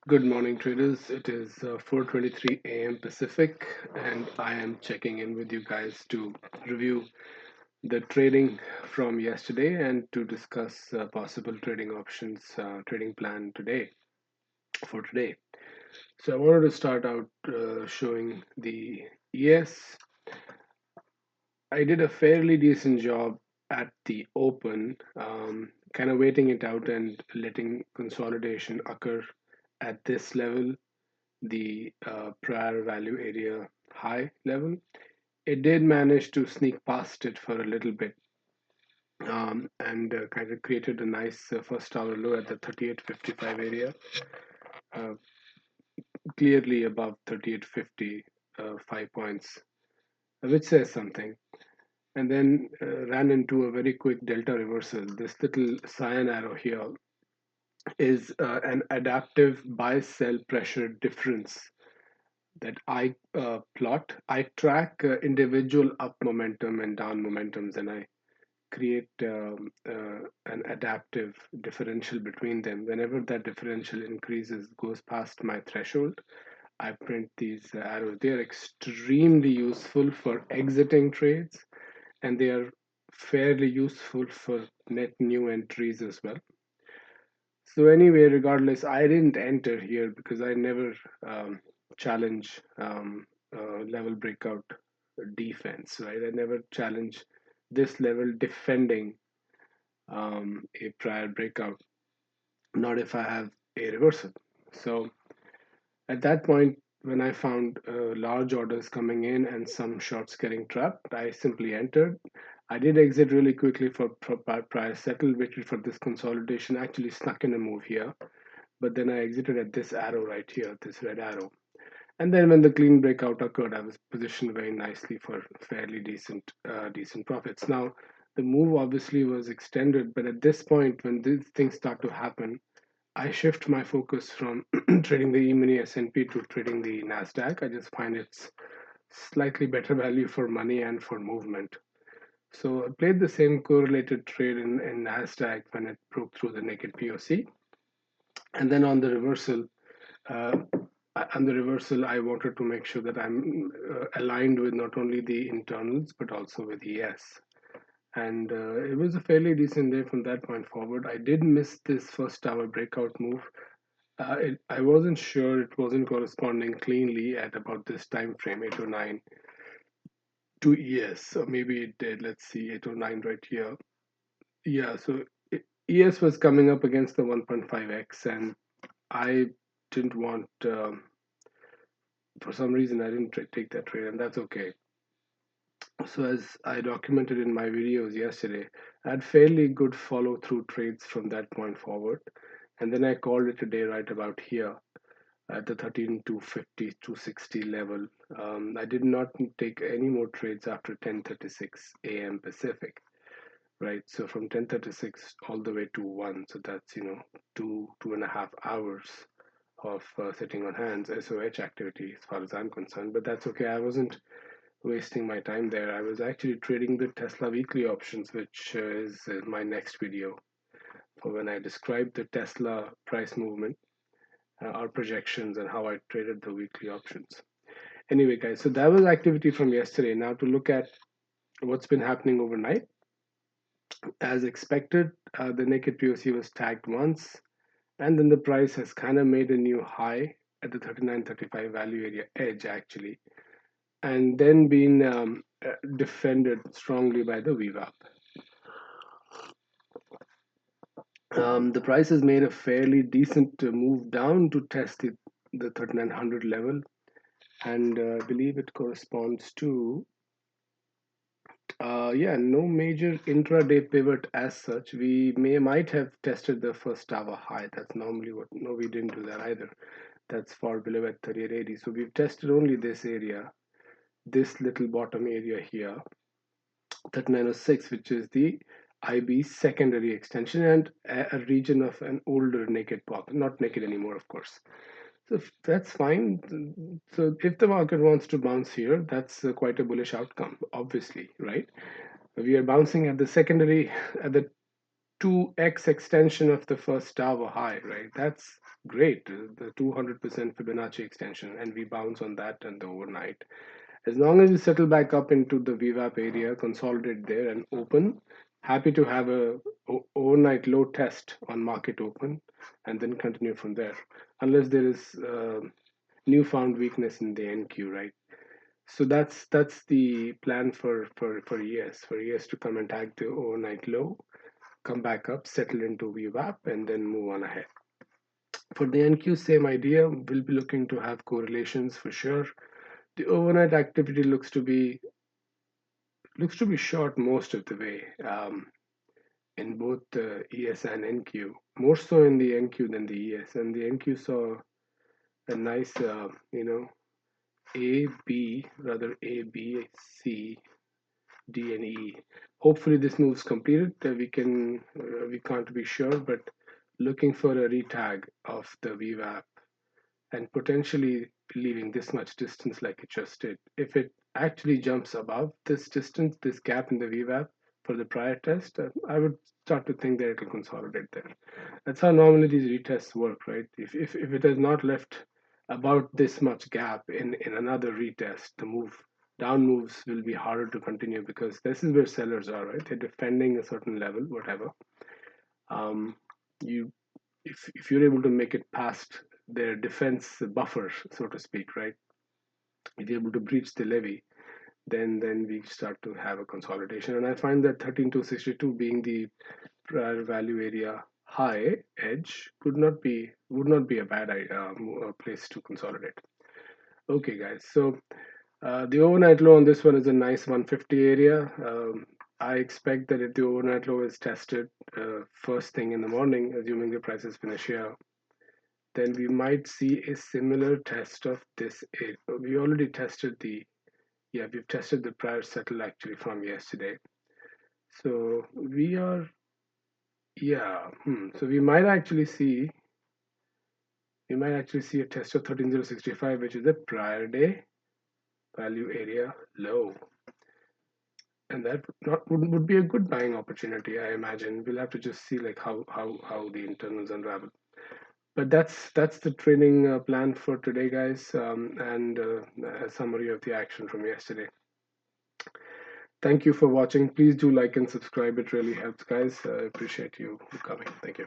Good morning, traders. It is 4:23 a.m. Pacific, and I am checking in with you guys to review the trading from yesterday and to discuss possible trading options, trading plan for today. So I wanted to start out showing the ES. I did a fairly decent job at the open, kind of waiting it out and letting consolidation occur at this level, the prior value area high level. It did manage to sneak past it for a little bit, and kind of created a nice first hour low at the 38.55 area, uh, clearly above 38.50, 5 points, which says something. And then ran into a very quick delta reversal. This little cyan arrow here is an adaptive buy sell pressure difference that I plot. I track individual up momentum and down momentums, and I create an adaptive differential between them. Whenever that differential increases, goes past my threshold, I print these arrows. They are extremely useful for exiting trades, and they are fairly useful for net new entries as well. So anyway, regardless, I didn't enter here because I never challenge level breakout defense, right? I never challenge this level defending a prior breakout, not if I have a reversal. So at that point, when I found large orders coming in and some shorts getting trapped, I simply entered. I did exit really quickly for prior settle, waited for this consolidation, actually snuck in a move here, but then I exited at this arrow right here, this red arrow. And then when the clean breakout occurred, I was positioned very nicely for fairly decent profits. Now, the move obviously was extended, but at this point, when these things start to happen, I shift my focus from trading the E-mini S&P to trading the Nasdaq. I just find it's slightly better value for money and for movement. So I played the same correlated trade in Nasdaq when it broke through the naked POC, and then uh, on the reversal, I wanted to make sure that I'm aligned with not only the internals but also with ES. And it was a fairly decent day from that point forward. I did miss this first hour breakout move. I wasn't sure it wasn't corresponding cleanly at about this time frame, 809 to ES. So maybe it did. Let's see, 809 right here. Yeah, so ES was coming up against the 1.5x, and I didn't want. For some reason, I didn't take that trade, and that's okay. So as I documented in my videos yesterday, I had fairly good follow through trades from that point forward, and then I called it a day right about here at the 13 to 50 to 60 level. I did not take any more trades after 10:36 a.m. Pacific, right? So from 10:36 all the way to 1, so that's 2.5 hours of sitting on hands, SOH activity as far as I'm concerned. But that's okay. I wasn't wasting my time there. I was actually trading the Tesla weekly options, which is my next video for when I describe the Tesla price movement, our projections, and how I traded the weekly options. Anyway, guys, so that was activity from yesterday. Now to look at what's been happening overnight. As expected, the naked POC was tagged once, and then the price has kind of made a new high at the 39.35 value area edge, actually, and then been defended strongly by the VWAP. The price has made a fairly decent move down to test the 3900 level, and I believe it corresponds to, yeah, no major intraday pivot as such. We might have tested the first hour high. That's normally what, no, we didn't do that either. That's far below at 3880. So we've tested only this area, this little bottom area here, 3906, which is the IB secondary extension and a region of an older naked pocket, not naked anymore, of course. So that's fine. So if the market wants to bounce here, that's quite a bullish outcome, obviously, right? We are bouncing at the secondary, at the 2x extension of the first hour high, right? great, the 200% Fibonacci extension, and we bounce on that and the overnight. As long as we settle back up into the VWAP area, consolidate there and open, happy to have a overnight low test on market open and then continue from there. Unless there is newfound weakness in the NQ, right? So that's the plan for ES, for ES to come and tag the overnight low, come back up, settle into VWAP, and then move on ahead. For the NQ, same idea. We'll be looking to have correlations for sure. The overnight activity looks to be short most of the way, in both the ES and NQ. More so in the NQ than the ES, and the NQ saw a nice, A B, rather A B C D and E. Hopefully, this move's completed. We can't be sure, but looking for a retag of the VWAP and potentially leaving this much distance like it just did. If it actually jumps above this distance, this gap in the VWAP for the prior test, I would start to think that it will consolidate there. That's how normally these retests work, right? If it has not left about this much gap in another retest, the down moves will be harder to continue because this is where sellers are, right? They're defending a certain level, whatever. Um, you if you're able to make it past their defense buffer, so to speak, right? If you're able to breach the levy, then we start to have a consolidation. And I find that 13262 being the prior value area high edge would not be a bad place to consolidate. Okay, guys. So the overnight low on this one is a nice 150 area. I expect that if the overnight low is tested first thing in the morning, assuming the prices finish here, then we might see a similar test of this area. We already tested we've tested the prior settle actually from yesterday. So so we might actually see a test of 13065, which is a prior day value area low. And that would be a good buying opportunity, I imagine. We'll have to just see like how the internals unravel. But that's the training plan for today, guys, and a summary of the action from yesterday. Thank you for watching. Please do like and subscribe. It really helps, guys. I appreciate you coming. Thank you.